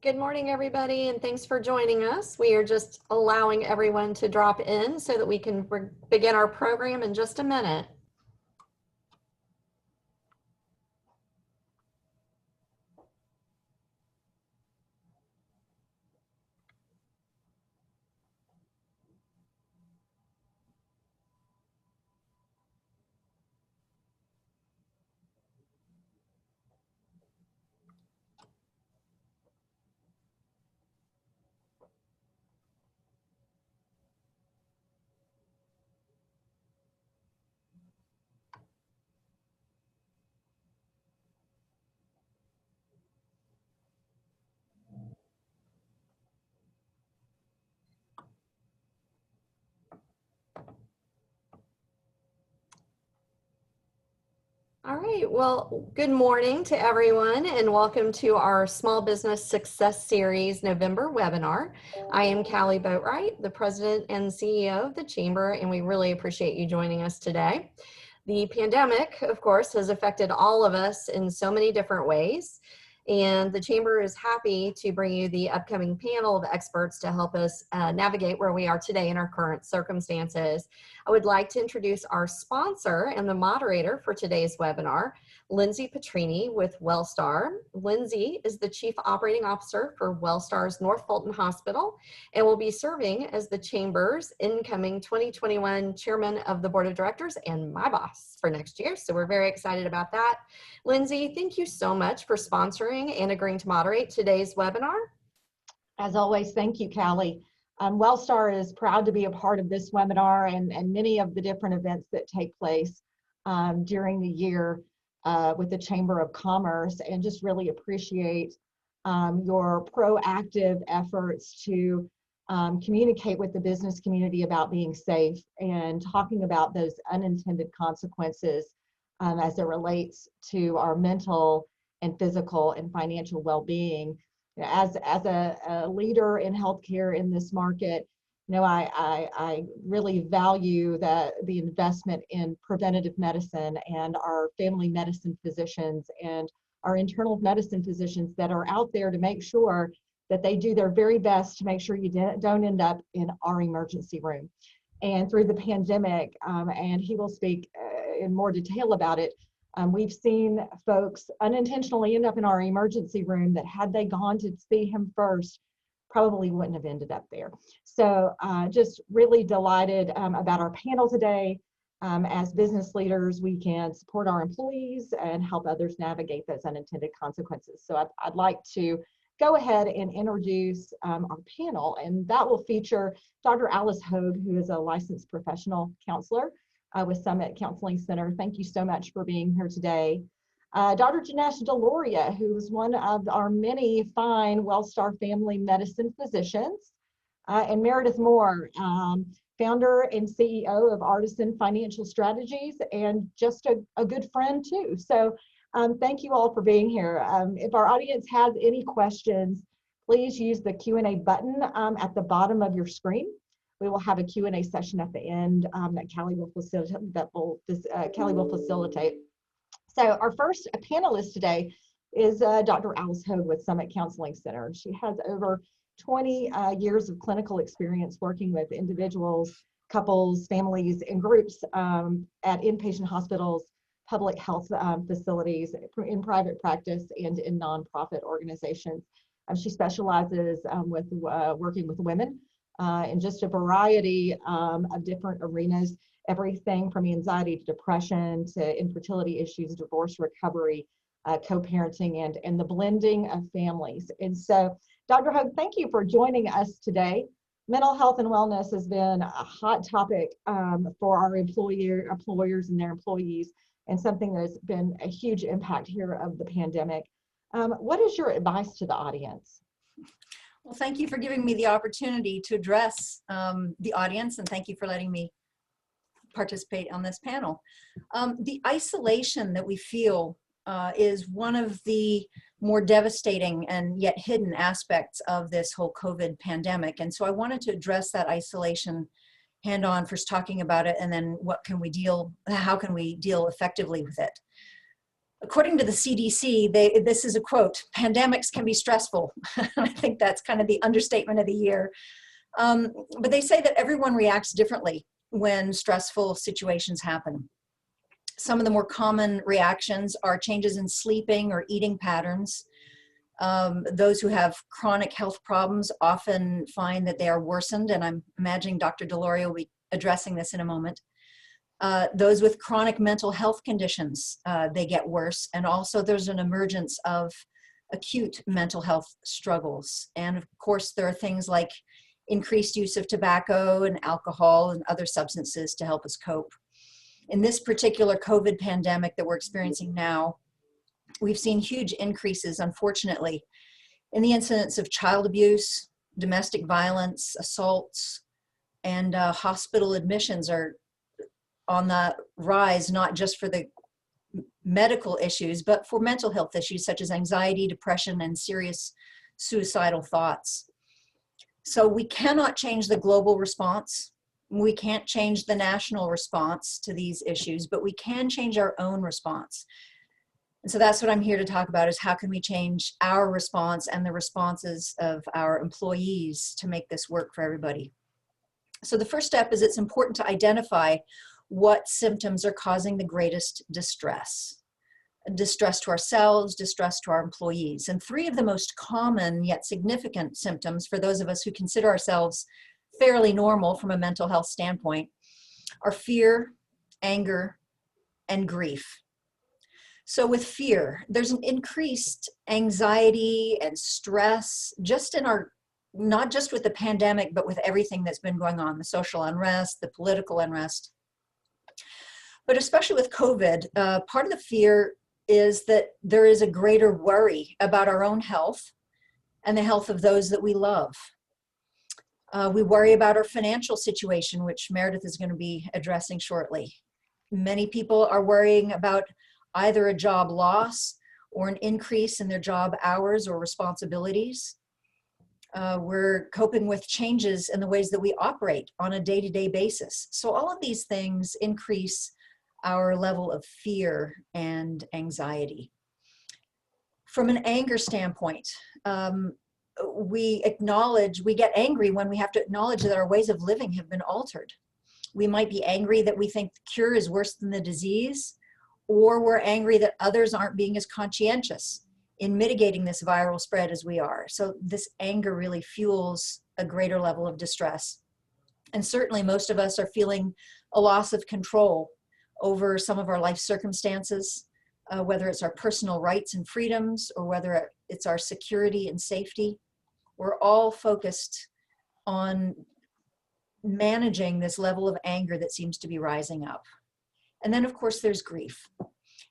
Good morning, everybody, and thanks for joining us. We are just allowing everyone to drop in so that we can begin our program in just a minute. All right, well, good morning to everyone and welcome to our Small Business Success Series November webinar. I am Callie Boatwright, the President and CEO of the Chamber, and we really appreciate you joining us today. The pandemic, of course, has affected all of us in so many different ways, and the Chamber is happy to bring you the upcoming panel of experts to help us navigate where we are today in our current circumstances. I would like to introduce our sponsor and the moderator for today's webinar, Lindsay Petrini with Wellstar. Lindsay is the Chief Operating Officer for Wellstar's North Fulton Hospital and will be serving as the Chamber's incoming 2021 Chairman of the Board of Directors and my boss for next year. So we're very excited about that. Lindsay, thank you so much for sponsoring and agreeing to moderate today's webinar. As always, thank you, Callie. Wellstar is proud to be a part of this webinar and many of the different events that take place during the year with the Chamber of Commerce, and just really appreciate your proactive efforts to communicate with the business community about being safe and talking about those unintended consequences as it relates to our mental and physical and financial well-being. As a leader in healthcare in this market, I really value the investment in preventative medicine and our family medicine physicians and our internal medicine physicians that are out there to make sure that they do their very best to make sure you don't end up in our emergency room. And through the pandemic, and he will speak in more detail about it, we've seen folks unintentionally end up in our emergency room that had they gone to see him first, probably wouldn't have ended up there. So just really delighted about our panel today. As business leaders, we can support our employees and help others navigate those unintended consequences. So I'd like to go ahead and introduce our panel, and that will feature Dr. Alice Hogue, who is a licensed professional counselor with Summit Counseling Center. Thank you so much for being here today. Dr. Janesh Deloria, who is one of our many fine Wellstar family medicine physicians, and Meredith Moore, founder and CEO of Artisan Financial Strategies, and just a good friend too. So thank you all for being here. If our audience has any questions, please use the Q&A button at the bottom of your screen. We will have a Q&A session at the end that Callie will facilitate. So our first panelist today is Dr. Alice Hogue with Summit Counseling Center. She has over 20 years of clinical experience working with individuals, couples, families, and groups at inpatient hospitals, public health facilities, in private practice, and in nonprofit organizations. She specializes with working with women in just a variety of different arenas, everything from anxiety to depression to infertility issues, divorce recovery, co-parenting, and the blending of families. And so, Dr. Hogue, thank you for joining us today. Mental health and wellness has been a hot topic for our employers and their employees, and something that has been a huge impact here of the pandemic. What is your advice to the audience? Well, thank you for giving me the opportunity to address the audience, and thank you for letting me participate on this panel. The isolation that we feel is one of the more devastating and yet hidden aspects of this whole COVID pandemic. And so I wanted to address that isolation hand on, first talking about it, and then how can we deal effectively with it. According to the CDC, this is a quote, "Pandemics can be stressful." I think that's kind of the understatement of the year. But they say that everyone reacts differently when stressful situations happen. Some of the more common reactions are changes in sleeping or eating patterns. Those who have chronic health problems often find that they are worsened, and I'm imagining Dr. Deloria will be addressing this in a moment. Those with chronic mental health conditions, they get worse, and also there's an emergence of acute mental health struggles. And of course, there are things like increased use of tobacco and alcohol and other substances to help us cope. In this particular COVID pandemic that we're experiencing now, we've seen huge increases, unfortunately, in the incidence of child abuse, domestic violence, assaults, and hospital admissions are on the rise, not just for the medical issues, but for mental health issues such as anxiety, depression, and serious suicidal thoughts. So we cannot change the global response. We can't change the national response to these issues, but we can change our own response. And so that's what I'm here to talk about, is how can we change our response and the responses of our employees to make this work for everybody. So the first step is it's important to identify what symptoms are causing the greatest distress. Distress to ourselves, distress to our employees. And three of the most common yet significant symptoms for those of us who consider ourselves fairly normal from a mental health standpoint are fear, anger, and grief. So with fear, there's an increased anxiety and stress just in our, not just with the pandemic, but with everything that's been going on, the social unrest, the political unrest. But especially with COVID, part of the fear is that there is a greater worry about our own health and the health of those that we love. We worry about our financial situation, which Meredith is going to be addressing shortly. Many people are worrying about either a job loss or an increase in their job hours or responsibilities. We're coping with changes in the ways that we operate on a day-to-day basis. So all of these things increase our level of fear and anxiety. From an anger standpoint, we get angry when we have to acknowledge that our ways of living have been altered. We might be angry that we think the cure is worse than the disease, or we're angry that others aren't being as conscientious in mitigating this viral spread as we are. So this anger really fuels a greater level of distress. And certainly most of us are feeling a loss of control over some of our life circumstances, whether it's our personal rights and freedoms or whether it's our security and safety. We're all focused on managing this level of anger that seems to be rising up. And then, of course, there's grief.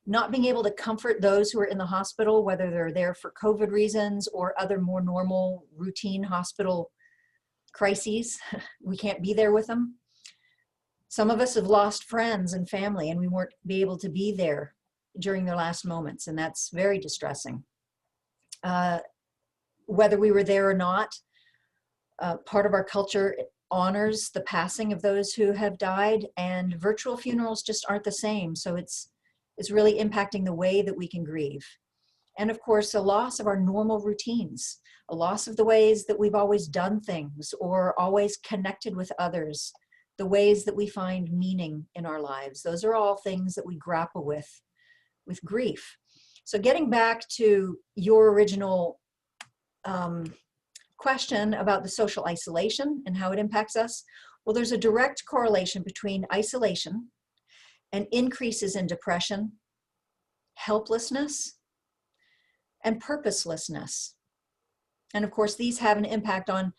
Not being able to comfort those who are in the hospital, whether they're there for COVID reasons or other more normal routine hospital crises. We can't be there with them. Some of us have lost friends and family, and we weren't able to be there during their last moments, and that's very distressing. Whether we were there or not, part of our culture honors the passing of those who have died, and virtual funerals just aren't the same. So it's really impacting the way that we can grieve. And of course, a loss of our normal routines, a loss of the ways that we've always done things or always connected with others, the ways that we find meaning in our lives. Those are all things that we grapple with grief. So getting back to your original question about the social isolation and how it impacts us, well, there's a direct correlation between isolation and increases in depression, helplessness, and purposelessness. And of course, these have an impact on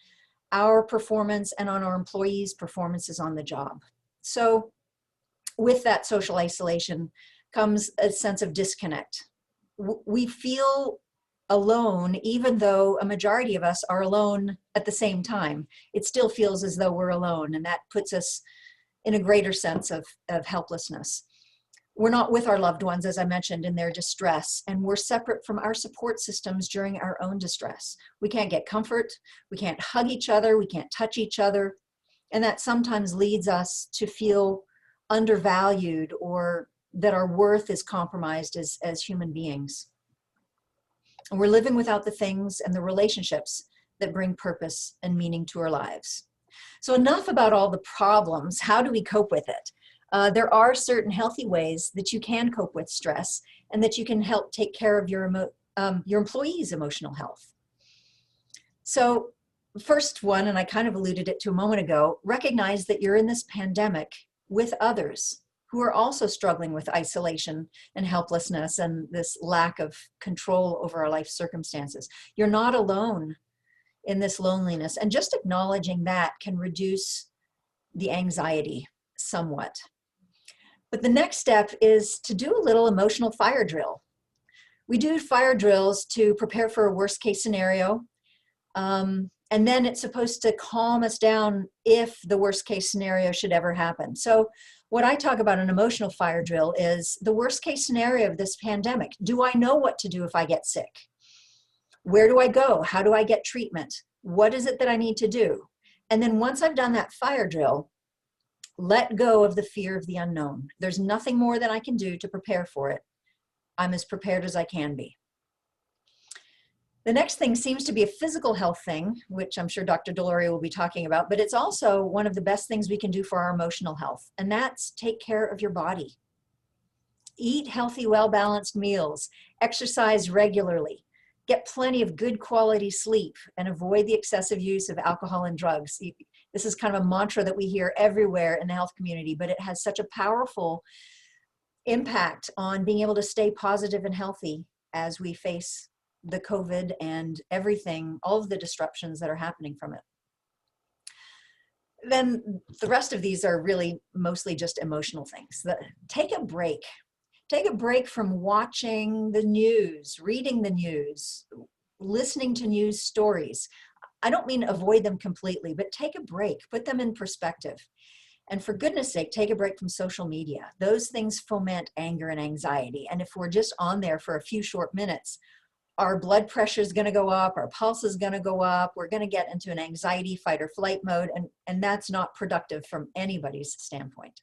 our performance and on our employees' performances on the job. So with that social isolation comes a sense of disconnect. We feel alone, even though a majority of us are alone at the same time. It still feels as though we're alone, and that puts us in a greater sense of helplessness. We're not with our loved ones, as I mentioned, in their distress, and we're separate from our support systems during our own distress. We can't get comfort, we can't hug each other, we can't touch each other, and that sometimes leads us to feel undervalued or that our worth is compromised as human beings. And we're living without the things and the relationships that bring purpose and meaning to our lives. So enough about all the problems. How do we cope with it? There are certain healthy ways that you can cope with stress and that you can help take care of your employees' emotional health. So first one, and I kind of alluded it to a moment ago, recognize that you're in this pandemic with others who are also struggling with isolation and helplessness and this lack of control over our life circumstances. You're not alone in this loneliness, and just acknowledging that can reduce the anxiety somewhat. But the next step is to do a little emotional fire drill. We do fire drills to prepare for a worst case scenario. And then it's supposed to calm us down if the worst case scenario should ever happen. So what I talk about an emotional fire drill is the worst case scenario of this pandemic. Do I know what to do if I get sick? Where do I go? How do I get treatment? What is it that I need to do? And then once I've done that fire drill, let go of the fear of the unknown. There's nothing more that I can do to prepare for it. I'm as prepared as I can be. The next thing seems to be a physical health thing, which I'm sure Dr. Deloria will be talking about, but it's also one of the best things we can do for our emotional health, and that's take care of your body. Eat healthy, well-balanced meals, exercise regularly, get plenty of good quality sleep, and avoid the excessive use of alcohol and drugs. This is kind of a mantra that we hear everywhere in the health community, but it has such a powerful impact on being able to stay positive and healthy as we face the COVID and everything, all of the disruptions that are happening from it. Then the rest of these are really mostly just emotional things. Take a break. Take a break from watching the news, reading the news, listening to news stories. I don't mean avoid them completely, but take a break, put them in perspective. And for goodness sake, take a break from social media. Those things foment anger and anxiety. And if we're just on there for a few short minutes, our blood pressure is going to go up, our pulse is going to go up, we're going to get into an anxiety fight or flight mode, and that's not productive from anybody's standpoint.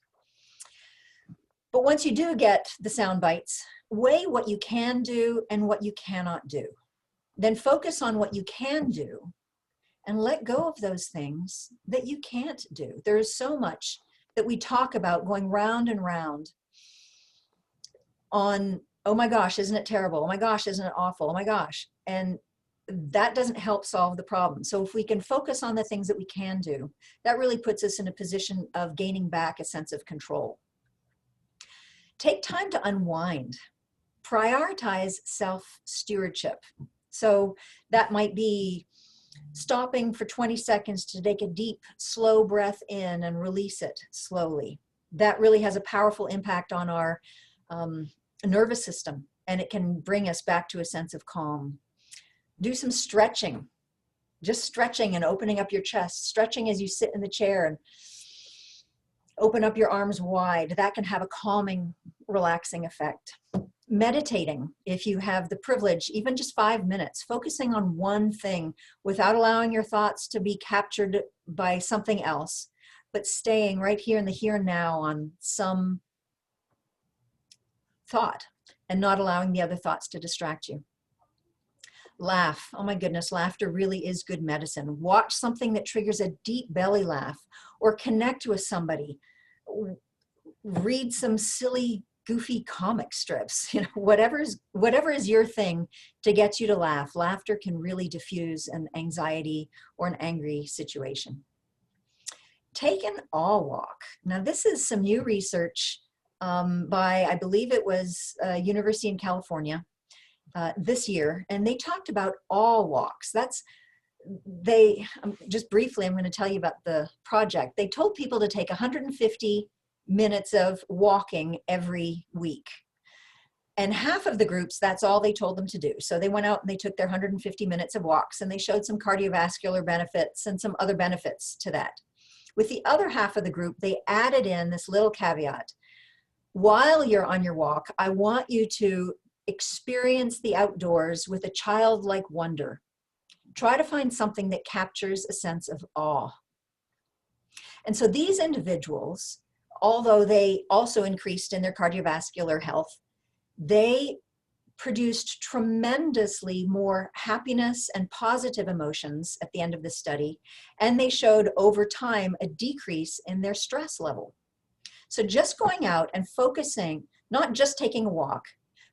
But once you do get the sound bites, weigh what you can do and what you cannot do. Then focus on what you can do and let go of those things that you can't do. There is so much that we talk about going round and round on, oh my gosh, isn't it terrible? Oh my gosh, isn't it awful? Oh my gosh. And that doesn't help solve the problem. So if we can focus on the things that we can do, that really puts us in a position of gaining back a sense of control. Take time to unwind. Prioritize self-stewardship. So that might be stopping for 20 seconds to take a deep, slow breath in and release it slowly. That really has a powerful impact on our nervous system, and it can bring us back to a sense of calm. Do some stretching, just stretching and opening up your chest, stretching as you sit in the chair and open up your arms wide. That can have a calming, relaxing effect. Meditating, if you have the privilege, even just 5 minutes, focusing on one thing without allowing your thoughts to be captured by something else, but staying right here in the here and now on some thought and not allowing the other thoughts to distract you. Laugh. Oh my goodness, laughter really is good medicine. Watch something that triggers a deep belly laugh, or connect with somebody. Read some silly, goofy comic strips. Whatever is your thing to get you to laugh. Laughter can really diffuse an anxiety or an angry situation. Take an awe walk. Now, this is some new research by, I believe it was University in California this year, and they talked about awe walks. Just briefly, I'm going to tell you about the project. They told people to take 150 minutes of walking every week. And half of the groups, that's all they told them to do. So they went out and they took their 150 minutes of walks, and they showed some cardiovascular benefits and some other benefits to that. With the other half of the group, they added in this little caveat. While you're on your walk, I want you to experience the outdoors with a childlike wonder. Try to find something that captures a sense of awe. And so these individuals although they also increased in their cardiovascular health, they produced tremendously more happiness and positive emotions at the end of the study, and they showed over time a decrease in their stress level. So just going out and focusing, not just taking a walk,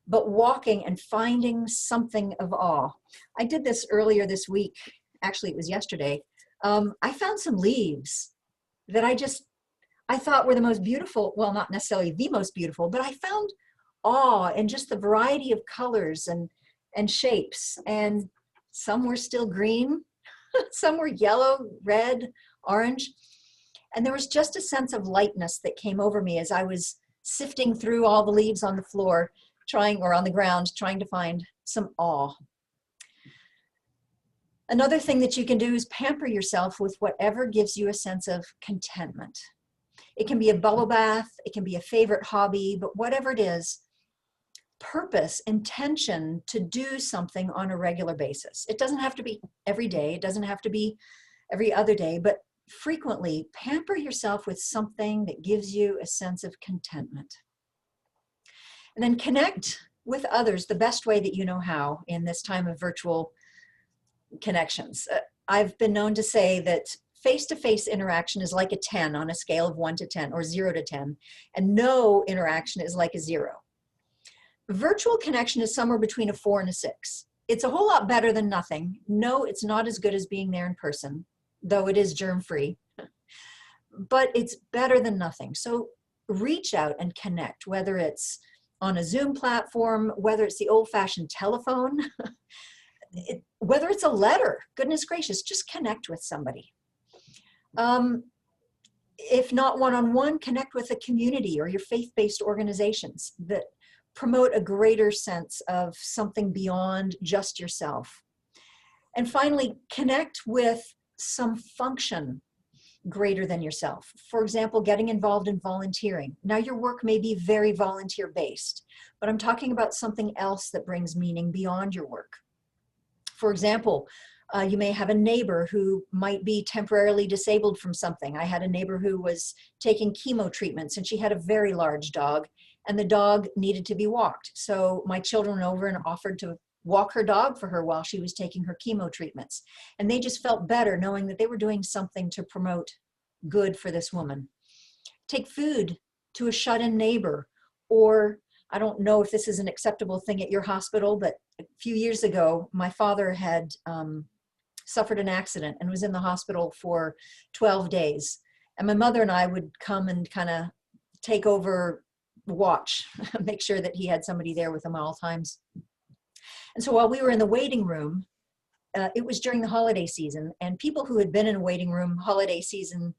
but walking and finding something of awe. I did this earlier this week. Actually, it was yesterday. I found some leaves that I thought were the most beautiful, well, not necessarily the most beautiful, but I found awe in just the variety of colors and shapes. And some were still green, some were yellow, red, orange. And there was just a sense of lightness that came over me as I was sifting through all the leaves on the floor, or on the ground, trying to find some awe. Another thing that you can do is pamper yourself with whatever gives you a sense of contentment. It can be a bubble bath, it can be a favorite hobby, but whatever it is, purpose, intention to do something on a regular basis. It doesn't have to be every day, it doesn't have to be every other day, but frequently pamper yourself with something that gives you a sense of contentment. And then connect with others the best way that you know how in this time of virtual connections. I've been known to say that face-to-face interaction is like a 10 on a scale of 1 to 10 or 0 to 10, and no interaction is like a 0. Virtual connection is somewhere between a 4 and a 6. It's a whole lot better than nothing. No, it's not as good as being there in person, though it is germ-free, but it's better than nothing. So reach out and connect, whether it's on a Zoom platform, whether it's the old-fashioned telephone, whether it's a letter, goodness gracious, just connect with somebody. If not one-on-one, connect with a community or your faith-based organizations that promote a greater sense of something beyond just yourself. And finally, connect with some function greater than yourself. For example, getting involved in volunteering. Now your work may be very volunteer-based, but I'm talking about something else that brings meaning beyond your work. For example, you may have a neighbor who might be temporarily disabled from something. I had a neighbor who was taking chemo treatments, and she had a very large dog, and the dog needed to be walked. So my children went over and offered to walk her dog for her while she was taking her chemo treatments. And they just felt better knowing that they were doing something to promote good for this woman. Take food to a shut-in neighbor, or I don't know if this is an acceptable thing at your hospital, but a few years ago, my father had suffered an accident and was in the hospital for 12 days. And my mother and I would come and kind of take over, watch, make sure that he had somebody there with him at all times. And so while we were in the waiting room, it was during the holiday season, and people who had been in a waiting room holiday season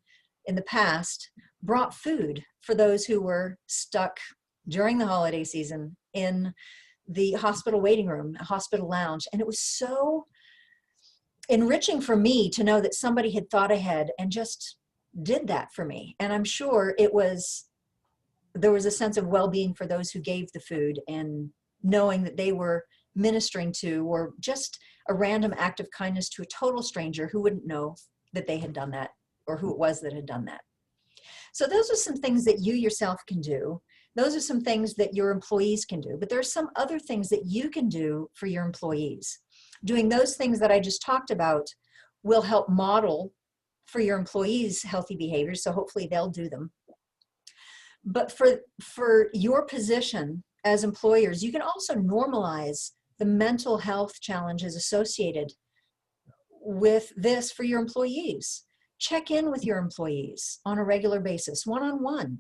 in the past brought food for those who were stuck during the holiday season in the hospital waiting room, hospital lounge. And it was so enriching for me to know that somebody had thought ahead and just did that for me. And I'm sure there was a sense of well-being for those who gave the food, and knowing that they were ministering to, or just a random act of kindness to a total stranger who wouldn't know that they had done that, or who it was that had done that. So those are some things that you yourself can do. Those are some things that your employees can do, but there are some other things that you can do for your employees. Doing those things that I just talked about will help model for your employees healthy behaviors, so hopefully they'll do them. But for your position as employers, you can also normalize the mental health challenges associated with this for your employees. Check in with your employees on a regular basis, one-on-one.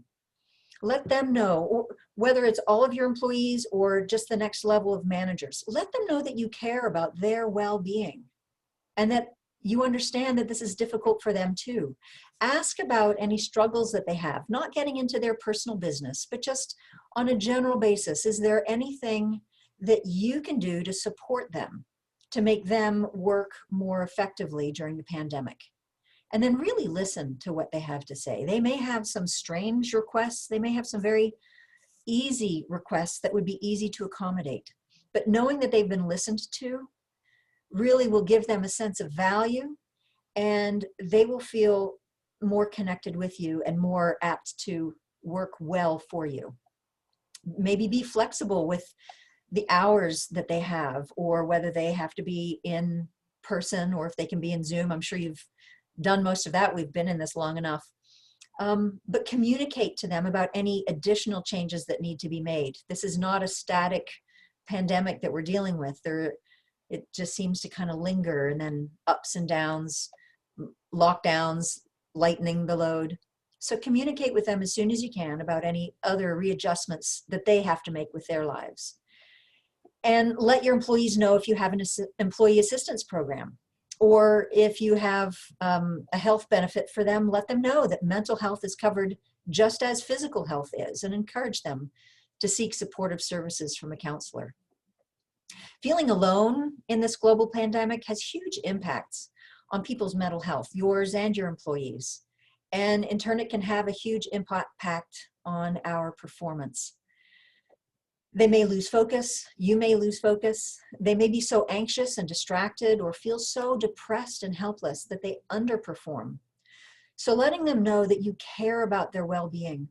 Let them know, or whether it's all of your employees or just the next level of managers, let them know that you care about their well-being and that you understand that this is difficult for them too. Ask about any struggles that they have, not getting into their personal business, but just on a general basis. Is there anything that you can do to support them, to make them work more effectively during the pandemic? And then really listen to what they have to say. They may have some strange requests. They may have some very easy requests that would be easy to accommodate. But knowing that they've been listened to really will give them a sense of value, and they will feel more connected with you and more apt to work well for you. Maybe be flexible with the hours that they have, or whether they have to be in person or if they can be in Zoom. I'm sure you've done most of that. We've been in this long enough. But communicate to them about any additional changes that need to be made. This is not a static pandemic that we're dealing with. It just seems to kind of linger, and then ups and downs, lockdowns, lightening the load. So communicate with them as soon as you can about any other readjustments that they have to make with their lives. And let your employees know if you have an employee assistance program, or if you have a health benefit for them, let them know that mental health is covered just as physical health is, and encourage them to seek supportive services from a counselor. Feeling alone in this global pandemic has huge impacts on people's mental health, yours and your employees. And in turn, it can have a huge impact on our performance. They may lose focus, you may lose focus. They may be so anxious and distracted, or feel so depressed and helpless that they underperform. So letting them know that you care about their well-being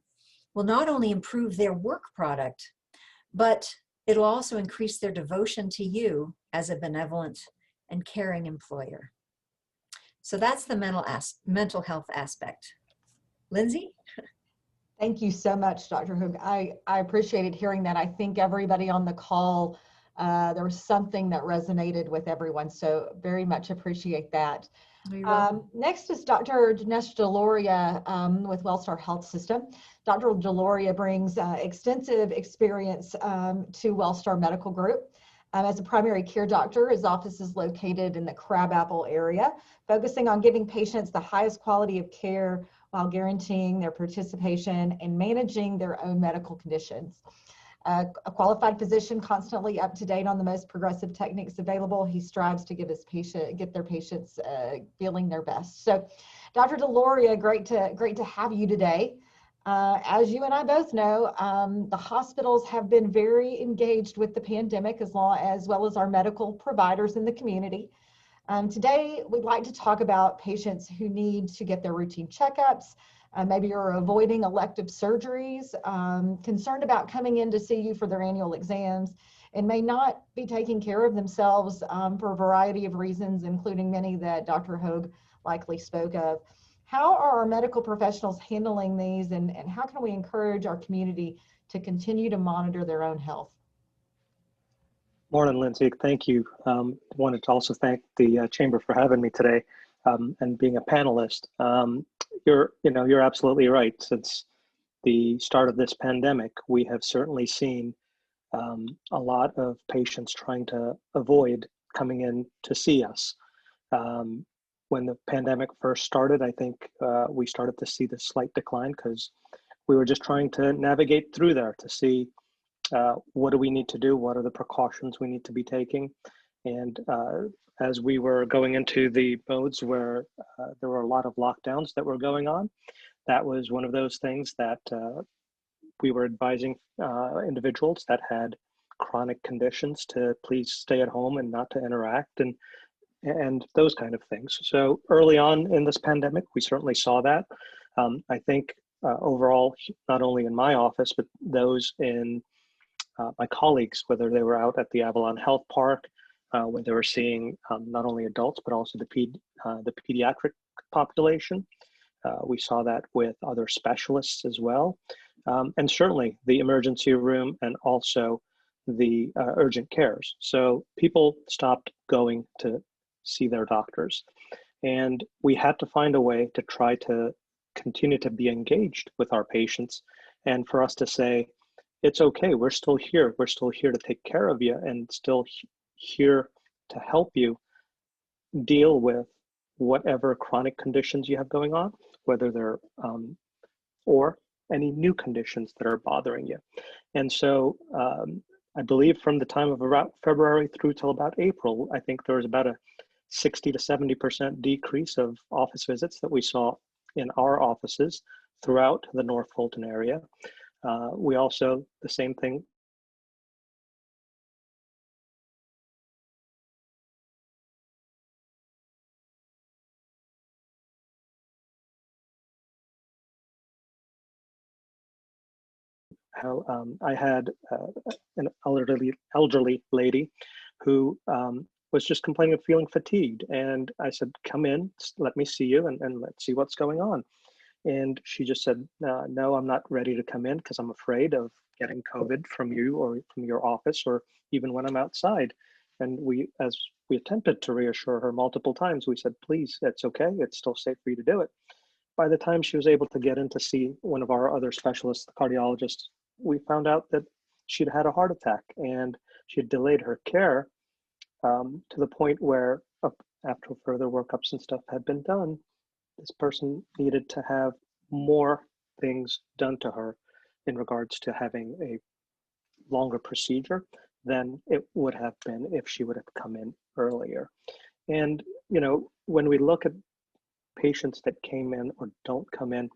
will not only improve their work product, but it'll also increase their devotion to you as a benevolent and caring employer. So that's the mental health aspect. Lindsay? Thank you so much, Dr. Hoog. I appreciated hearing that. I think everybody on the call, there was something that resonated with everyone. So very much appreciate that. Next is Dr. Dinesh Deloria with Wellstar Health System. Dr. Deloria brings extensive experience to Wellstar Medical Group. As a primary care doctor, his office is located in the Crabapple area, focusing on giving patients the highest quality of care while guaranteeing their participation and managing their own medical conditions. A qualified physician, constantly up to date on the most progressive techniques available, he strives to get their patients feeling their best. So, Dr. Deloria, great to have you today. As you and I both know, the hospitals have been very engaged with the pandemic, as well as our medical providers in the community. Today, we'd like to talk about patients who need to get their routine checkups, maybe are avoiding elective surgeries, concerned about coming in to see you for their annual exams, and may not be taking care of themselves for a variety of reasons, including many that Dr. Hoag likely spoke of. How are our medical professionals handling these, and how can we encourage our community to continue to monitor their own health? Morning, Lindsay. Thank you. Wanted to also thank the Chamber for having me today and being a panelist. You're absolutely right. Since the start of this pandemic, we have certainly seen a lot of patients trying to avoid coming in to see us. When the pandemic first started, I think we started to see this slight decline because we were just trying to navigate through there to see what do we need to do? What are the precautions we need to be taking? And as we were going into the modes where there were a lot of lockdowns that were going on, that was one of those things that we were advising individuals that had chronic conditions to please stay at home and not to interact and those kind of things. So early on in this pandemic, we certainly saw that. I think overall, not only in my office, but those in my colleagues, whether they were out at the Avalon Health Park, where they were seeing not only adults, but also the pediatric population. We saw that with other specialists as well. And certainly the emergency room and also the urgent cares. So people stopped going to see their doctors. And we had to find a way to try to continue to be engaged with our patients and for us to say, it's okay, we're still here. We're still here to take care of you and still here to help you deal with whatever chronic conditions you have going on, whether they're, or any new conditions that are bothering you. And so I believe from the time of about February through till about April, I think there was about a 60 to 70% decrease of office visits that we saw in our offices throughout the North Fulton area. We also, the same thing how I had an elderly lady who was just complaining of feeling fatigued. And I said, come in, let me see you, and let's see what's going on. And she just said, no, I'm not ready to come in because I'm afraid of getting COVID from you or from your office or even when I'm outside. And as we attempted to reassure her multiple times, we said, please, it's okay. It's still safe for you to do it. By the time she was able to get in to see one of our other specialists, the cardiologist, we found out that she'd had a heart attack and she had delayed her care to the point where after further workups and stuff had been done, this person needed to have more things done to her in regards to having a longer procedure than it would have been if she would have come in earlier. And, when we look at patients that came in or don't come in,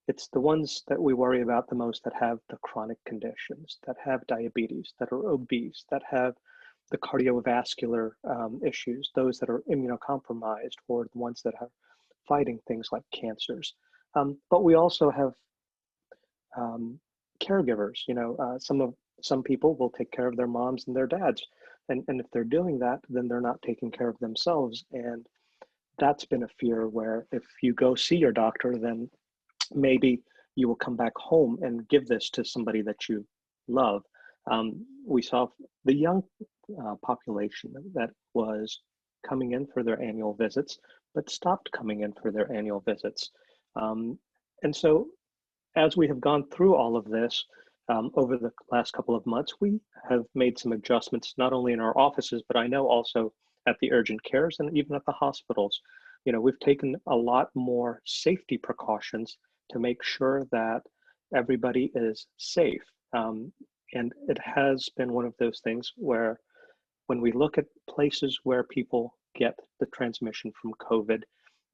it's the ones that we worry about the most that have the chronic conditions, that have diabetes, that are obese, that have the cardiovascular issues, those that are immunocompromised, or the ones that are fighting things like cancers. But we also have caregivers. Some people will take care of their moms and their dads. And if they're doing that, then they're not taking care of themselves. And that's been a fear where if you go see your doctor, then maybe you will come back home and give this to somebody that you love. We saw the young population that was coming in for their annual visits, but stopped coming in for their annual visits. And so as we have gone through all of this over the last couple of months, we have made some adjustments, not only in our offices, but I know also at the urgent cares and even at the hospitals. We've taken a lot more safety precautions to make sure that everybody is safe. And it has been one of those things where when we look at places where people get the transmission from COVID,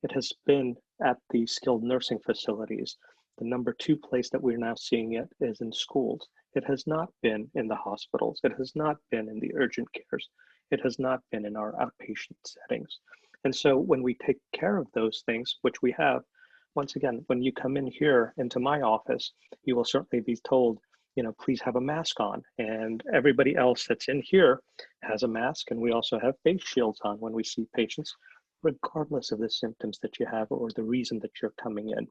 it has been at the skilled nursing facilities. The number 2 place that we're now seeing it is in schools. It has not been in the hospitals. It has not been in the urgent cares. It has not been in our outpatient settings. And so when we take care of those things, which we have, once again, when you come in here into my office, you will certainly be told, please have a mask on. And everybody else that's in here has a mask. And we also have face shields on when we see patients, regardless of the symptoms that you have or the reason that you're coming in.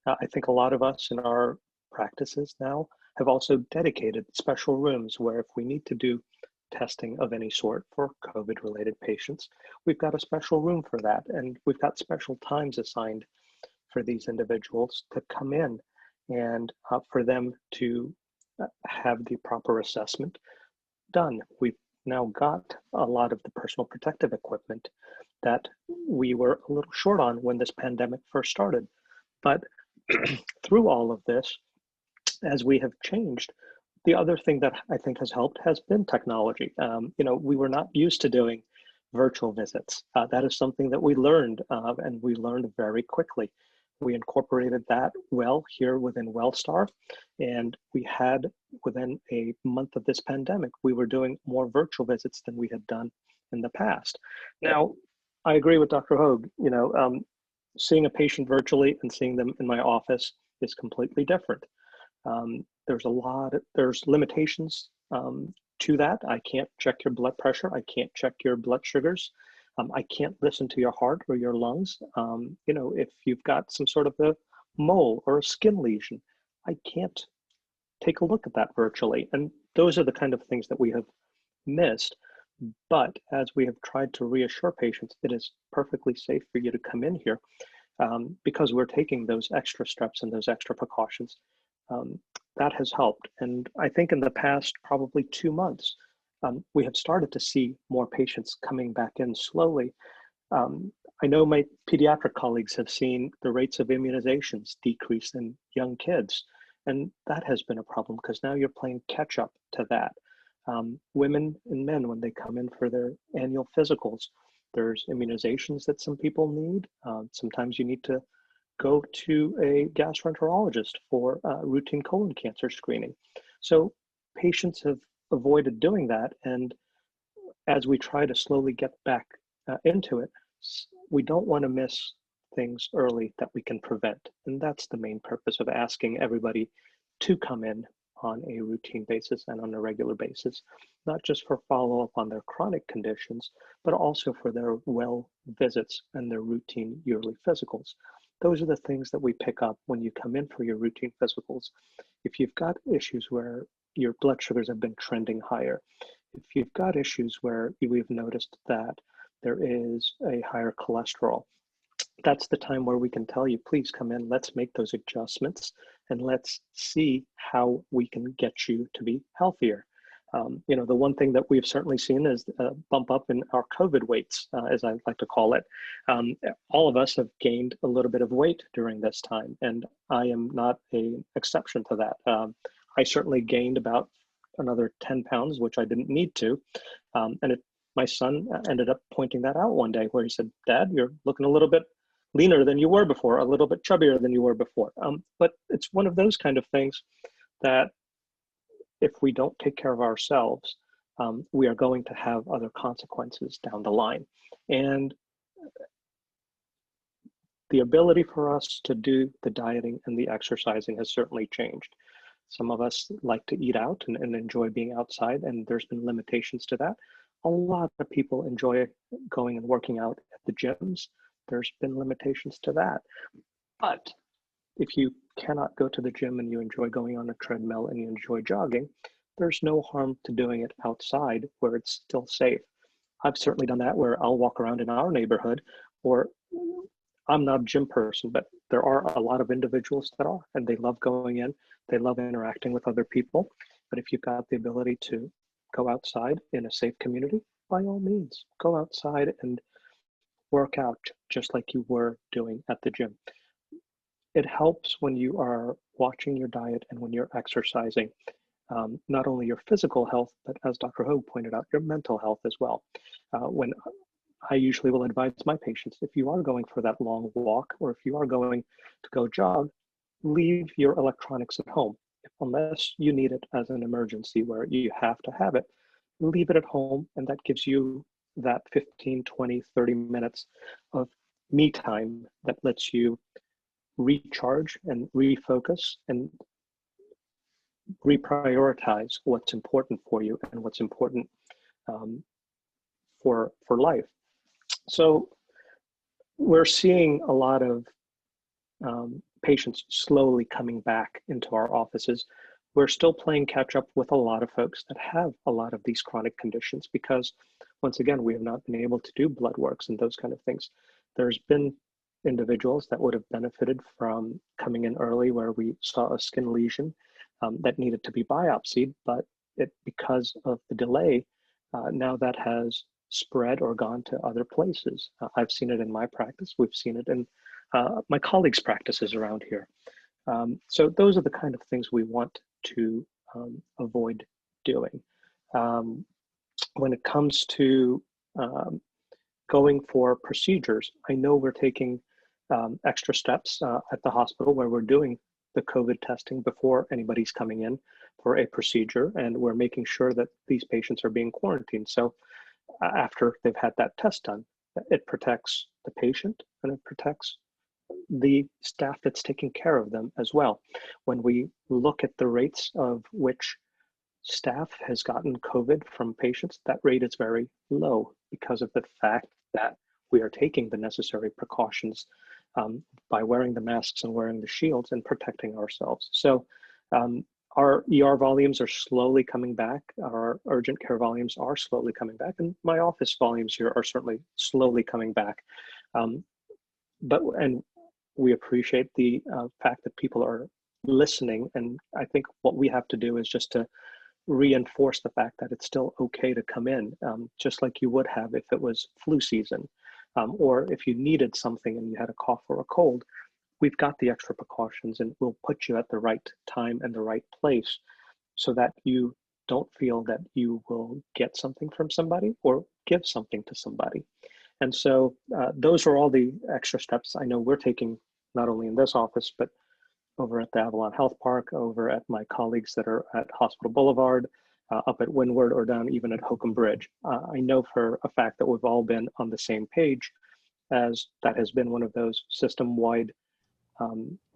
I think a lot of us in our practices now have also dedicated special rooms where if we need to do testing of any sort for COVID-related patients, we've got a special room for that. And we've got special times assigned for these individuals to come in and for them to have the proper assessment done. We've now got a lot of the personal protective equipment that we were a little short on when this pandemic first started. But through all of this, as we have changed, the other thing that I think has helped has been technology. We were not used to doing virtual visits. That is something that we learned, and we learned very quickly. We incorporated that well here within Wellstar, and we had, within a month of this pandemic, we were doing more virtual visits than we had done in the past. Now, I agree with Dr. Hoag. Seeing a patient virtually and seeing them in my office is completely different. There's limitations to that. I can't check your blood pressure. I can't check your blood sugars. I can't listen to your heart or your lungs. If you've got some sort of a mole or a skin lesion, I can't take a look at that virtually. And those are the kind of things that we have missed. But as we have tried to reassure patients, it is perfectly safe for you to come in here because we're taking those extra steps and those extra precautions. That has helped. And I think in the past, probably 2 months, we have started to see more patients coming back in slowly. I know my pediatric colleagues have seen the rates of immunizations decrease in young kids. And that has been a problem because now you're playing catch up to that. Women and men, when they come in for their annual physicals, there's immunizations that some people need. Sometimes you need to go to a gastroenterologist for routine colon cancer screening. So patients have avoided doing that. And as we try to slowly get back into it, we don't want to miss things early that we can prevent. And that's the main purpose of asking everybody to come in on a routine basis and on a regular basis, not just for follow-up on their chronic conditions, but also for their well visits and their routine yearly physicals. Those are the things that we pick up when you come in for your routine physicals. If you've got issues where your blood sugars have been trending higher, if you've got issues where we've noticed that there is a higher cholesterol, that's the time where we can tell you, please come in, let's make those adjustments, and let's see how we can get you to be healthier. The one thing that we've certainly seen is a bump up in our COVID weights, as I like to call it. All of us have gained a little bit of weight during this time, and I am not an exception to that. I certainly gained about another 10 pounds, which I didn't need to. My son ended up pointing that out one day where he said, "Dad, you're looking a little bit leaner than you were before, a little bit chubbier than you were before." But it's one of those kind of things that if we don't take care of ourselves, we are going to have other consequences down the line. And the ability for us to do the dieting and the exercising has certainly changed. Some of us like to eat out and enjoy being outside, and there's been limitations to that. A lot of people enjoy going and working out at the gyms. There's been limitations to that. But if you cannot go to the gym and you enjoy going on a treadmill and you enjoy jogging, there's no harm to doing it outside where it's still safe. I've certainly done that where I'll walk around in our neighborhood, or I'm not a gym person, but there are a lot of individuals that are, and they love going in, they love interacting with other people. But if you've got the ability to go outside in a safe community, by all means, go outside and work out just like you were doing at the gym. It helps when you are watching your diet and when you're exercising, not only your physical health, but as Dr. Hogue pointed out, your mental health as well. When I usually will advise my patients, if you are going for that long walk or if you are going to go jog, leave your electronics at home. Unless you need it as an emergency where you have to have it, leave it at home, and that gives you that 15, 20, 30 minutes of me time that lets you recharge and refocus and reprioritize what's important for you and what's important for life. So we're seeing a lot of patients slowly coming back into our offices. We're still playing catch up with a lot of folks that have a lot of these chronic conditions because, once again, we have not been able to do blood works and those kind of things. There's been individuals that would have benefited from coming in early where we saw a skin lesion that needed to be biopsied, but because of the delay, now that has spread or gone to other places. I've seen it in my practice. We've seen it in my colleagues' practices around here. So those are the kind of things we want to avoid doing. When it comes to going for procedures, I know we're taking extra steps at the hospital where we're doing the COVID testing before anybody's coming in for a procedure, and we're making sure that these patients are being quarantined. So after they've had that test done, it protects the patient and it protects the staff that's taking care of them as well. When we look at the rates of which staff has gotten COVID from patients, that rate is very low because of the fact that we are taking the necessary precautions by wearing the masks and wearing the shields and protecting ourselves. So our ER volumes are slowly coming back. Our urgent care volumes are slowly coming back, and my office volumes here are certainly slowly coming back. And we appreciate the fact that people are listening. And I think what we have to do is just to reinforce the fact that it's still okay to come in, just like you would have if it was flu season, or if you needed something and you had a cough or a cold. We've got the extra precautions, and we'll put you at the right time and the right place so that you don't feel that you will get something from somebody or give something to somebody. And so those are all the extra steps I know we're taking, not only in this office, but over at the Avalon Health Park, over at my colleagues that are at Hospital Boulevard, up at Windward, or down even at Hokum Bridge. I know for a fact that we've all been on the same page, as that has been one of those system-wide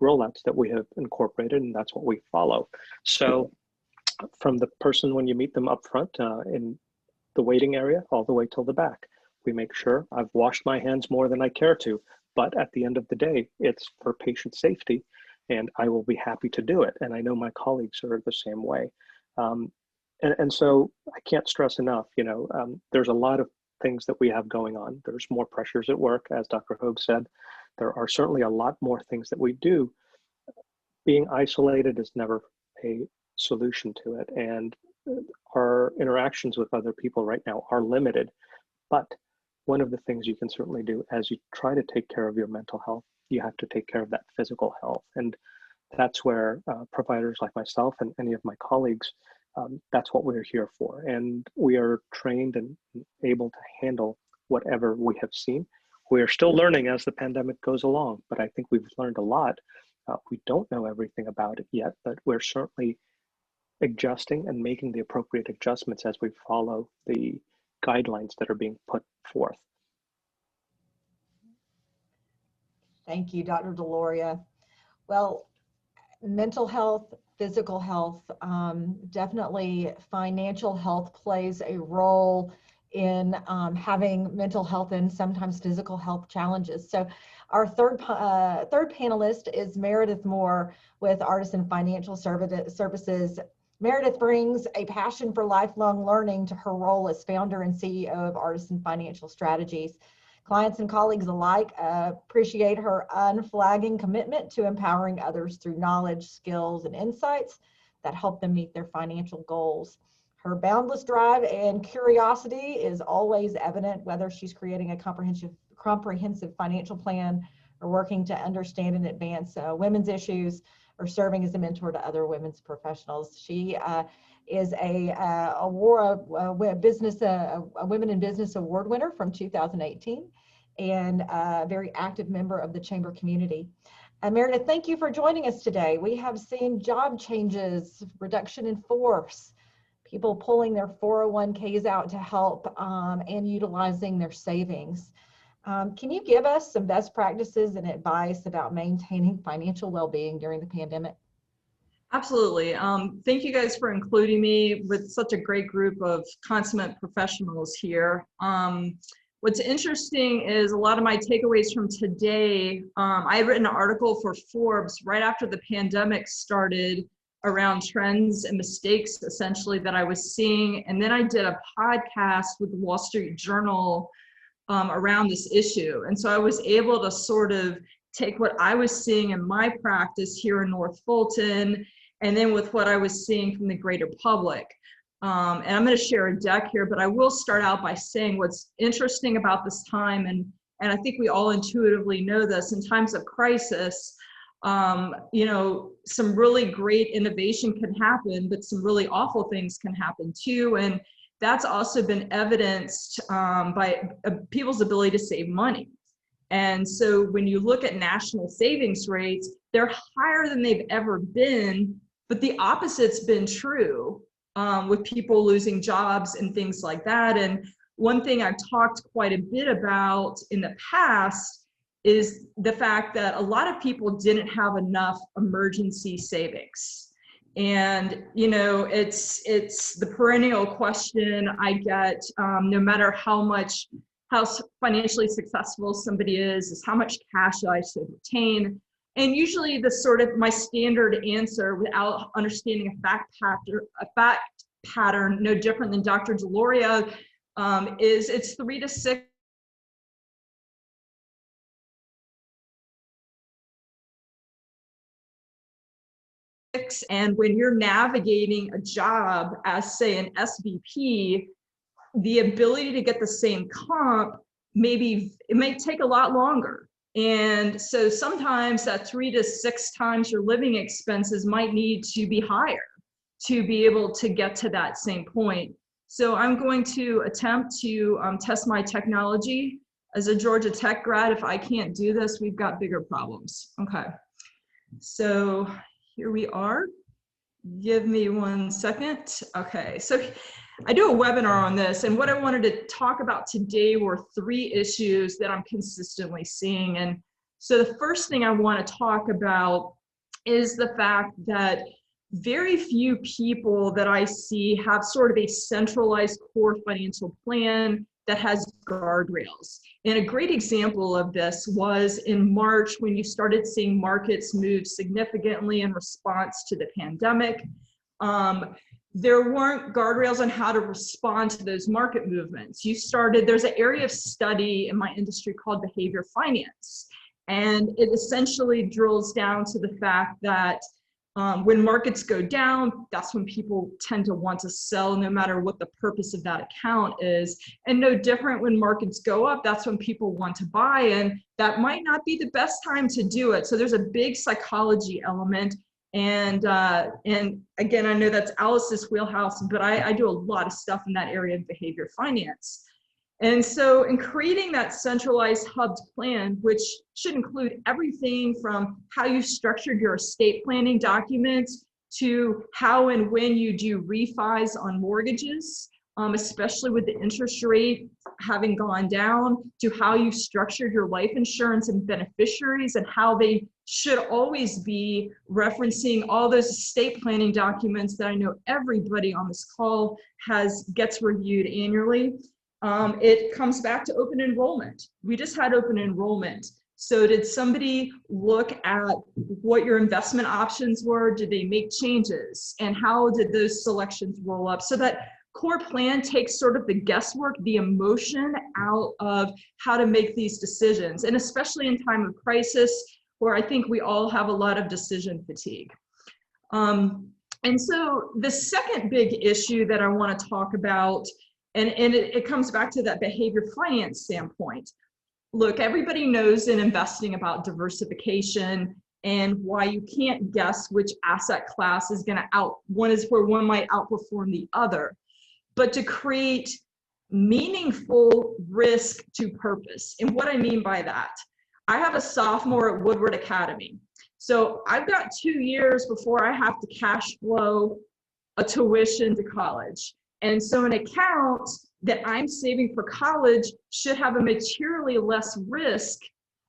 rollouts that we have incorporated, and that's what we follow. So from the person when you meet them up front in the waiting area all the way till the back. We make sure I've washed my hands more than I care to, but at the end of the day, it's for patient safety, and I will be happy to do it. And I know my colleagues are the same way. And so I can't stress enough, there's a lot of things that we have going on. There's more pressures at work, as Dr. Hoag said. There are certainly a lot more things that we do. Being isolated is never a solution to it. And our interactions with other people right now are limited. But one of the things you can certainly do as you try to take care of your mental health, you have to take care of that physical health. And that's where providers like myself and any of my colleagues, that's what we're here for. And we are trained and able to handle whatever we have seen. We are still learning as the pandemic goes along, but I think we've learned a lot. We don't know everything about it yet, but we're certainly adjusting and making the appropriate adjustments as we follow the guidelines that are being put forth. Thank you, Dr. Deloria. Well, mental health, physical health, definitely financial health plays a role in having mental health and sometimes physical health challenges. So our third panelist is Meredith Moore with Artisan Financial Services. Meredith brings a passion for lifelong learning to her role as founder and CEO of Artisan Financial Strategies. Clients and colleagues alike appreciate her unflagging commitment to empowering others through knowledge, skills, and insights that help them meet their financial goals. Her boundless drive and curiosity is always evident, whether she's creating a comprehensive financial plan or working to understand and advance women's issues or serving as a mentor to other women's professionals. She is a Women in Business Award winner from 2018 and a very active member of the Chamber community. Meredith, thank you for joining us today. We have seen job changes, reduction in force, people pulling their 401ks out to help and utilizing their savings. Can you give us some best practices and advice about maintaining financial well-being during the pandemic? Absolutely. Thank you guys for including me with such a great group of consummate professionals here. What's interesting is a lot of my takeaways from today. I had written an article for Forbes right after the pandemic started around trends and mistakes essentially that I was seeing. And then I did a podcast with the Wall Street Journal around this issue. And so I was able to sort of take what I was seeing in my practice here in North Fulton, and then with what I was seeing from the greater public. And I'm going to share a deck here, but I will start out by saying what's interesting about this time, and I think we all intuitively know this, in times of crisis, some really great innovation can happen, but some really awful things can happen too. And that's also been evidenced by people's ability to save money. And so when you look at national savings rates, they're higher than they've ever been, but the opposite's been true with people losing jobs and things like that. And one thing I've talked quite a bit about in the past is the fact that a lot of people didn't have enough emergency savings. And, it's the perennial question I get, no matter how financially successful somebody is how much cash I should retain. And usually the sort of my standard answer without understanding a fact pattern, no different than Dr. Deloria, is it's 3 to 6. And when you're navigating a job as, say, an SVP, the ability to get the same comp, it may take a lot longer. And so sometimes that 3 to 6 times your living expenses might need to be higher to be able to get to that same point. So I'm going to attempt to test my technology. As a Georgia Tech grad, if I can't do this, we've got bigger problems. Okay, so here we are. Give me 1 second. Okay, so I do a webinar on this, and what I wanted to talk about today were 3 issues that I'm consistently seeing. And so the first thing I want to talk about is the fact that very few people that I see have sort of a centralized core financial plan that has guardrails. And a great example of this was in March when you started seeing markets move significantly in response to the pandemic. There weren't guardrails on how to respond to those market movements. There's an area of study in my industry called behavior finance. And it essentially drills down to the fact that when markets go down, that's when people tend to want to sell no matter what the purpose of that account is. And no different when markets go up, that's when people want to buy, and that might not be the best time to do it. So there's a big psychology element. And again, I know that's Alice's wheelhouse, but I do a lot of stuff in that area of behavior finance. And so in creating that centralized hubbed plan, which should include everything from how you structured your estate planning documents to how and when you do refis on mortgages, especially with the interest rate having gone down, to how you structured your life insurance and beneficiaries and how they should always be referencing all those estate planning documents that I know everybody on this call gets reviewed annually. It comes back to open enrollment. We just had open enrollment. So did somebody look at what your investment options were? Did they make changes? And how did those selections roll up? So that core plan takes sort of the guesswork, the emotion out of how to make these decisions. And especially in time of crisis, where I think we all have a lot of decision fatigue. And so the second big issue that I want to talk about, and it comes back to that behavior finance standpoint. Look, everybody knows in investing about diversification and why you can't guess which asset class is going to one is where one might outperform the other. But to create meaningful risk to purpose. And what I mean by that, I have a sophomore at Woodward Academy. So I've got 2 years before I have to cash flow a tuition to college. And so an account that I'm saving for college should have a materially less risk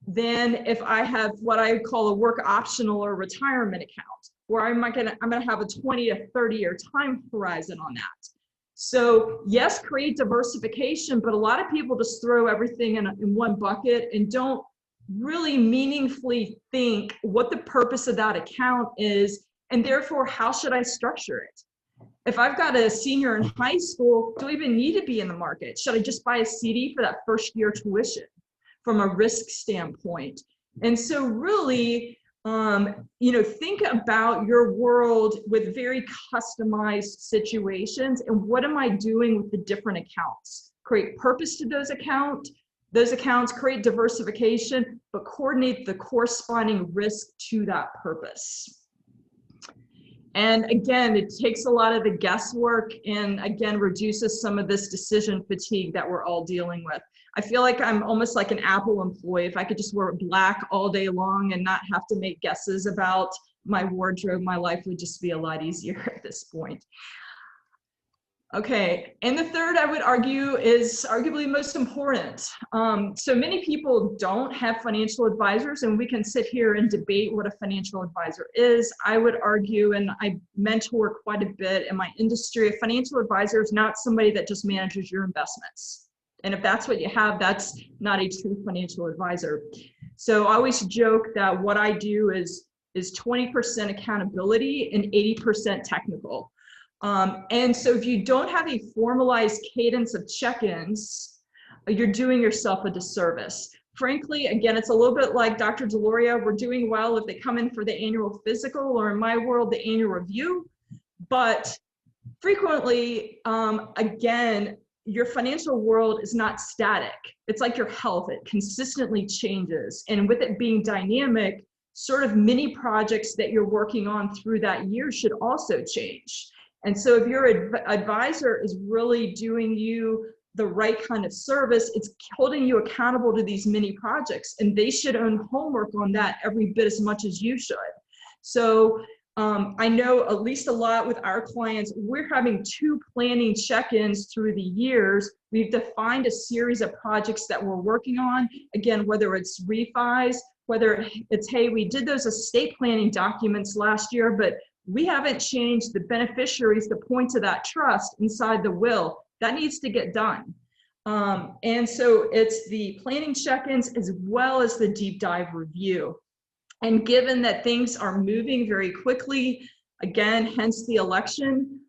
than if I have what I would call a work optional or retirement account, where I'm gonna have a 20 to 30 year time horizon on that. So yes, create diversification, but a lot of people just throw everything in one bucket and don't really meaningfully think what the purpose of that account is, and therefore how should I structure it? If I've got a senior in high school, do I even need to be in the market? Should I just buy a CD for that first year tuition from a risk standpoint? And so really, think about your world with very customized situations and what am I doing with the different accounts? Create purpose to those accounts, create diversification, but coordinate the corresponding risk to that purpose. And again, it takes a lot of the guesswork and again, reduces some of this decision fatigue that we're all dealing with. I feel like I'm almost like an Apple employee. If I could just wear black all day long and not have to make guesses about my wardrobe, my life would just be a lot easier at this point. Okay, and the third I would argue is arguably most important. So many people don't have financial advisors, and we can sit here and debate what a financial advisor is. I would argue, and I mentor quite a bit in my industry, a financial advisor is not somebody that just manages your investments. And if that's what you have, that's not a true financial advisor. So I always joke that what I do is 20% accountability and 80% technical. And so if you don't have a formalized cadence of check-ins, you're doing yourself a disservice. Frankly, again, it's a little bit like Dr. Deloria. We're doing well if they come in for the annual physical, or in my world, the annual review. But frequently, again, your financial world is not static. It's like your health. It consistently changes. And with it being dynamic, sort of mini projects that you're working on through that year should also change. And so if your advisor is really doing you the right kind of service, it's holding you accountable to these mini projects, and they should own homework on that every bit as much as you should. So I know at least a lot with our clients, we're having 2 planning check-ins through the years. We've defined a series of projects that we're working on. Again, whether it's refis, whether it's, hey, we did those estate planning documents last year, but we haven't changed the beneficiaries, the points of that trust inside the will. That needs to get done. And so it's the planning check-ins as well as the deep dive review. And given that things are moving very quickly, again, hence the election,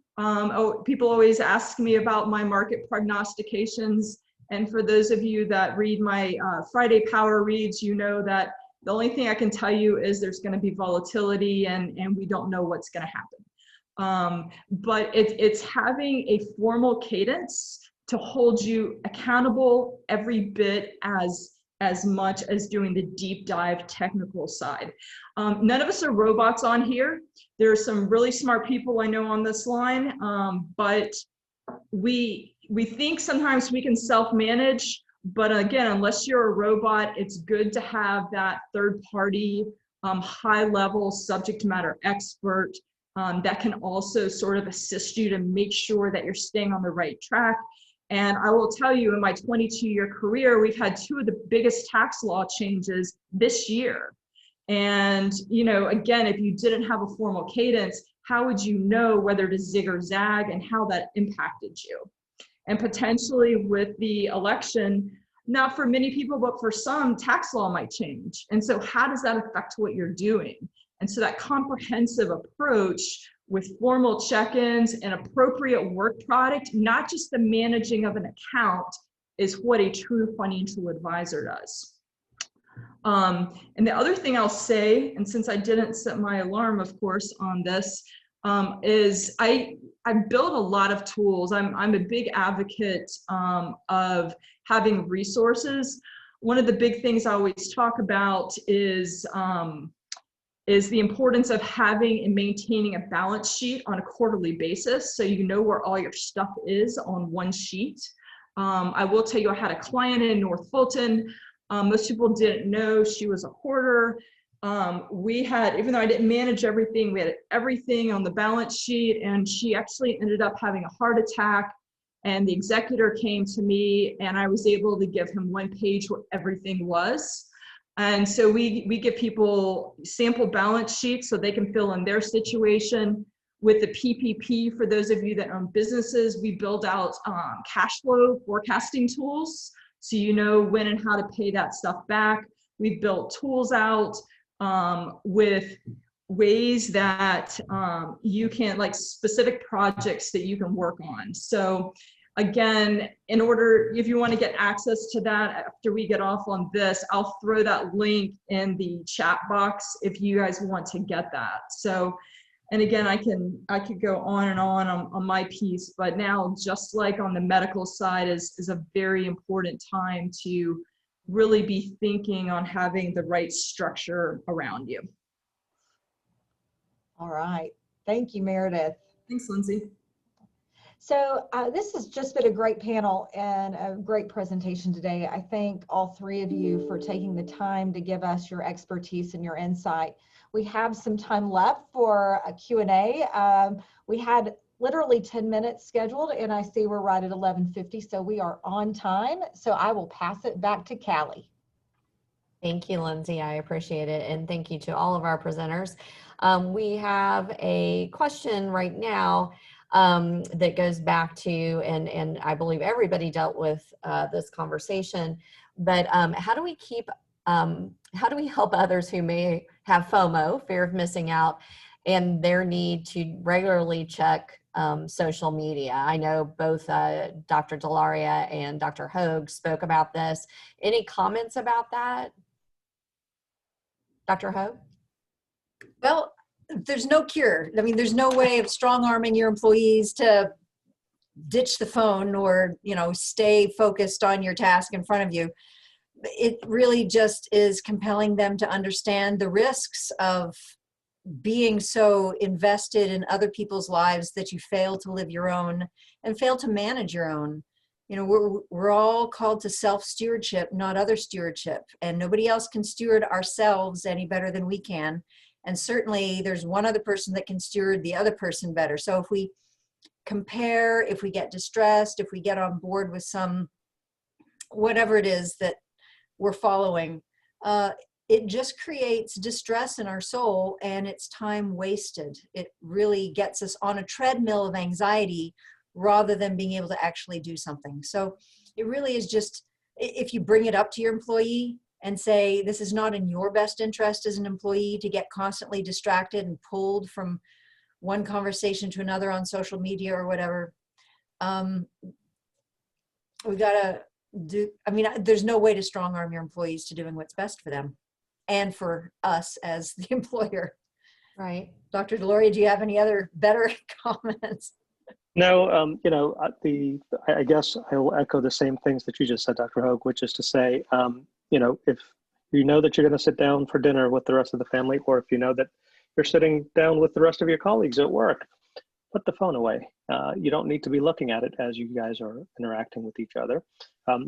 people always ask me about my market prognostications. And for those of you that read my Friday Power Reads, you know that the only thing I can tell you is there's going to be volatility and we don't know what's going to happen. But it's having a formal cadence to hold you accountable every bit as much as doing the deep dive technical side. None of us are robots on here. There are some really smart people I know on this line, but we think sometimes we can self-manage, but again, unless you're a robot, it's good to have that third party, high-level subject matter expert that can also sort of assist you to make sure that you're staying on the right track. And I will tell you, in my 22-year career, we've had two of the biggest tax law changes this year. And, you know, again, if you didn't have a formal cadence, how would you know whether to zig or zag and how that impacted you? And potentially with the election, not for many people, but for some, tax law might change. And so how does that affect what you're doing? And so that comprehensive approach with formal check-ins and appropriate work product, not just the managing of an account, is what a true financial advisor does. And the other thing I'll say, and since I didn't set my alarm, of course, on this, is I build a lot of tools. I'm a big advocate of having resources. One of the big things I always talk about is the importance of having and maintaining a balance sheet on a quarterly basis, so you know where all your stuff is on one sheet. I will tell you, I had a client in North Fulton. Most people didn't know she was a hoarder. We had, even though I didn't manage everything, we had everything on the balance sheet, and she actually ended up having a heart attack, and the executor came to me and I was able to give him one page where everything was. And so we give people sample balance sheets so they can fill in their situation. With the PPP, for those of you that own businesses, we build out cash flow forecasting tools, so you know when and how to pay that stuff back. We've built tools out with ways that you can, like specific projects that you can work on. So again, in order, if you want to get access to that after we get off on this, I'll throw that link in the chat box if you guys want to get that. So, and again, I could go on and on my piece, but now, just like on the medical side, is a very important time to really be thinking on having the right structure around you. All right. Thank you, Meredith. Thanks, Lindsay. So this has just been a great panel and a great presentation today. I thank all three of you for taking the time to give us your expertise and your insight. We have some time left for a Q&A. We had literally 10 minutes scheduled, and I see we're right at 11:50, so we are on time. So I will pass it back to Callie. Thank you, Lindsay. I appreciate it. And thank you to all of our presenters. We have a question right now that goes back to, and I believe everybody dealt with this conversation, but how do we help others who may have FOMO, fear of missing out, and their need to regularly check social media? I know both Dr. Delaria and Dr. Hogue spoke about this. Any comments about that? Dr. Hogue? Well, there's no cure. I mean, there's no way of strong arming your employees to ditch the phone or, you know, stay focused on your task in front of you. It really just is compelling them to understand the risks of being so invested in other people's lives that you fail to live your own and fail to manage your own. You know, we're all called to self-stewardship, not other stewardship, and nobody else can steward ourselves any better than we can. And certainly there's one other person that can steward the other person better. So if we compare, if we get distressed, if we get on board with some, whatever it is that we're following, it just creates distress in our soul, and it's time wasted. It really gets us on a treadmill of anxiety rather than being able to actually do something. So it really is just, if you bring it up to your employee and say, this is not in your best interest as an employee to get constantly distracted and pulled from one conversation to another on social media or whatever. We gotta do, I mean, there's no way to strong arm your employees to doing what's best for them and for us as the employer. Right. Dr. Deloria, do you have any other better comments? No, I guess I will echo the same things that you just said, Dr. Hogue, which is to say, if you know that you're going to sit down for dinner with the rest of the family, or if you know that you're sitting down with the rest of your colleagues at work, put the phone away. You don't need to be looking at it as you guys are interacting with each other,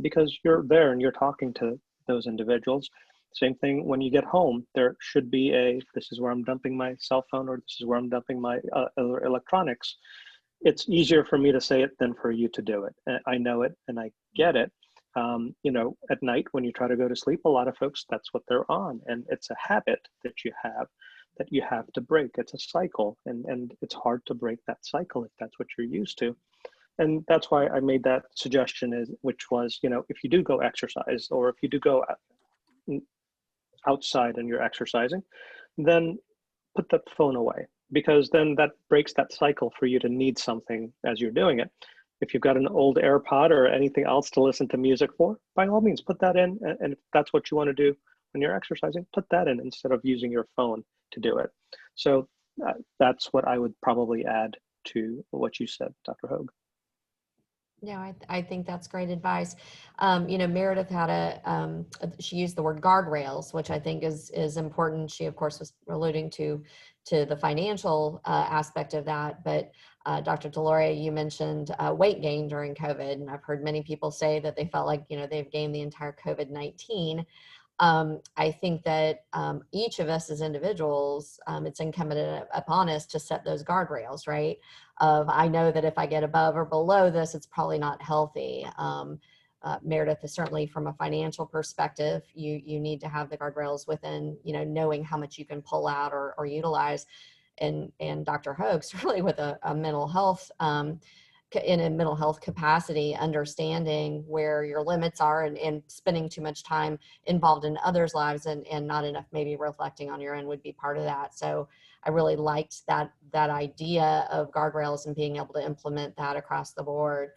because you're there and you're talking to those individuals. Same thing when you get home, there should be this is where I'm dumping my cell phone, or this is where I'm dumping my other electronics. It's easier for me to say it than for you to do it. And I know it and I get it. At night when you try to go to sleep, a lot of folks, that's what they're on. And it's a habit that you have to break. It's a cycle, and it's hard to break that cycle if that's what you're used to. And that's why I made that suggestion, which was, if you do go exercise, or if you do go outside and you're exercising, then put the phone away, because then that breaks that cycle for you to need something as you're doing it. If you've got an old AirPod or anything else to listen to music for, by all means, put that in. And if that's what you want to do when you're exercising, put that in instead of using your phone to do it. So that's what I would probably add to what you said, Dr. Hogue. Yeah, I think that's great advice. Meredith had she used the word guardrails, which I think is important. She, of course, was alluding to the financial aspect of that. But Dr. Deloria, you mentioned weight gain during COVID. And I've heard many people say that they felt like, they've gained the entire COVID-19. I think that each of us as individuals, it's incumbent upon us to set those guardrails, right? I know that if I get above or below this, it's probably not healthy. Meredith, is certainly from a financial perspective, you need to have the guardrails within, knowing how much you can pull out or utilize. And Dr. Hoax, really with a mental health, in a mental health capacity, understanding where your limits are and spending too much time involved in others' lives and not enough maybe reflecting on your own would be part of that. So I really liked that idea of guardrails and being able to implement that across the board.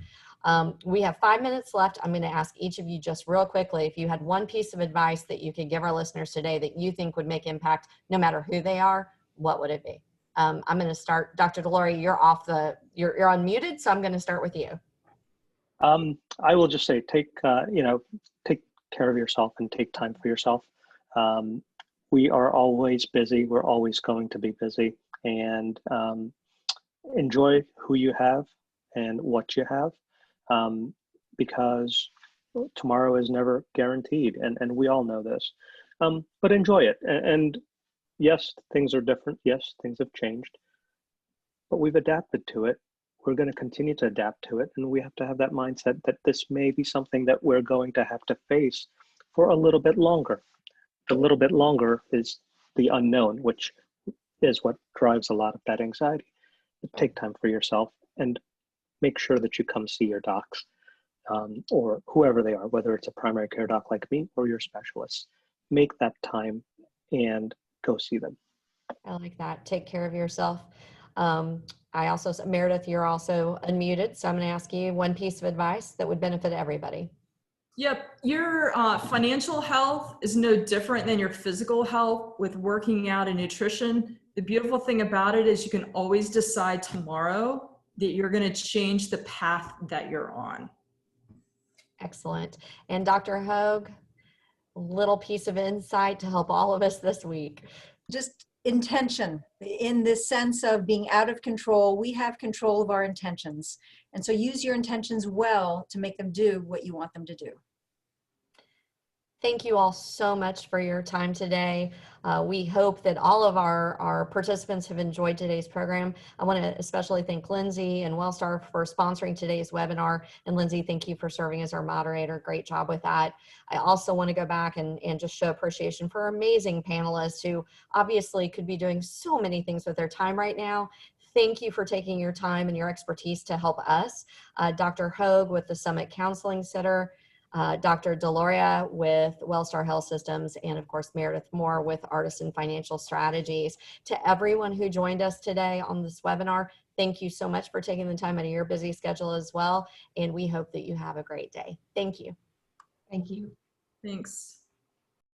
We have 5 minutes left. I'm going to ask each of you just real quickly, if you had one piece of advice that you could give our listeners today that you think would make impact no matter who they are, what would it be? I'm going to start, Dr. Deloria, you're unmuted, so I'm going to start with you. I will just say, take care of yourself and take time for yourself. We are always busy. We're always going to be busy, and enjoy who you have and what you have, because tomorrow is never guaranteed, and we all know this. But enjoy it, and yes, things are different. Yes, things have changed, but we've adapted to it. We're going to continue to adapt to it. And we have to have that mindset that this may be something that we're going to have to face for a little bit longer. A little bit longer is the unknown, which is what drives a lot of that anxiety. Take time for yourself and make sure that you come see your docs, or whoever they are, whether it's a primary care doc like me or your specialist. Make that time and go see them. I like that. Take care of yourself. Meredith, you're also unmuted, so I'm going to ask you one piece of advice that would benefit everybody. Yep, your financial health is no different than your physical health with working out and nutrition. The beautiful thing about it is you can always decide tomorrow that you're going to change the path that you're on. Excellent. And Dr. Hogue, little piece of insight to help all of us this week. Just intention, in the sense of being out of control. We have control of our intentions. And so use your intentions well to make them do what you want them to do. Thank you all so much for your time today. We hope that all of our participants have enjoyed today's program. I want to especially thank Lindsay and Wellstar for sponsoring today's webinar. And Lindsay, thank you for serving as our moderator. Great job with that. I also want to go back and just show appreciation for our amazing panelists who obviously could be doing so many things with their time right now. Thank you for taking your time and your expertise to help us. Dr. Hogue with the Summit Counseling Center, Dr. Deloria with Wellstar Health Systems, and of course, Meredith Moore with Artisan Financial Strategies. To everyone who joined us today on this webinar, thank you so much for taking the time out of your busy schedule as well. And we hope that you have a great day. Thank you. Thank you. Thanks.